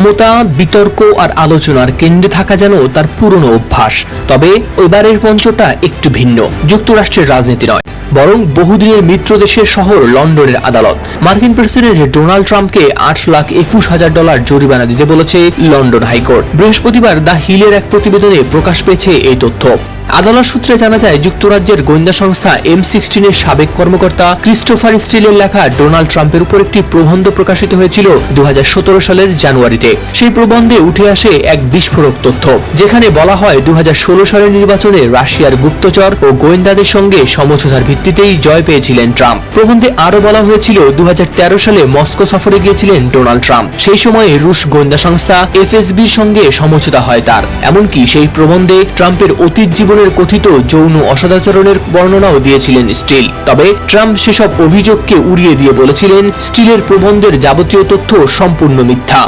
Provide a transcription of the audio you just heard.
ক্ষমতা, বিতর্ক আর আলোচনার কেন্দ্রে থাকা যেন তার পুরনো অভ্যাস। তবে এবারের মঞ্চটা একটু ভিন্ন। যুক্তরাষ্ট্রের রাজনীতি নয়, বরং বহুদিনের মিত্র দেশের শহর লন্ডনের আদালত মার্কিন প্রেসিডেন্ট ডোনাল্ড ট্রাম্পকে $8,21,000 জরিমানা দিতে বলেছে লন্ডন হাইকোর্ট। বৃহস্পতিবার দ্য হিলের এক প্রতিবেদনে প্রকাশ পেয়েছে এই তথ্য। আদালত সূত্রে জানা যায়, যুক্তরাজ্যের গোয়েন্দা সংস্থা M16 এর সাবেক কর্মকর্তা ক্রিস্টোফার স্টিলের লেখা ডোনাল্ড ট্রাম্পের উপর একটি প্রবন্ধ প্রকাশিত হয়েছিল 2017 সালের জানুয়ারিতে। সেই প্রবন্ধে উঠে আসে এক বিস্ফোরক তথ্য, যেখানে বলা হয় 2016 সালের নির্বাচনে রাশিয়ার গুপ্তচর ও গোয়েন্দাদের সঙ্গে সমঝোতার ভিত্তিতেই জয় পেয়েছিলেন ট্রাম্প। প্রবন্ধে আরও বলা হয়েছিল 2013 সালে মস্কো সফরে গিয়েছিলেন ডোনাল্ড ট্রাম্প। সেই সময়ে রুশ গোয়েন্দা সংস্থা FSBর সঙ্গে সমঝোতা হয় তার। এমনকি সেই প্রবন্ধে ট্রাম্পের অতীত জীবনের কথিত যৌন অসদাচরণের বর্ণনাও দিয়েছিলেন স্টিল। তবে ট্রাম্প সেসব অভিযোগকে উড়িয়ে দিয়ে বলেছিলেন, স্টিলের প্রবন্ধের যাবতীয় তথ্য সম্পূর্ণ মিথ্যা।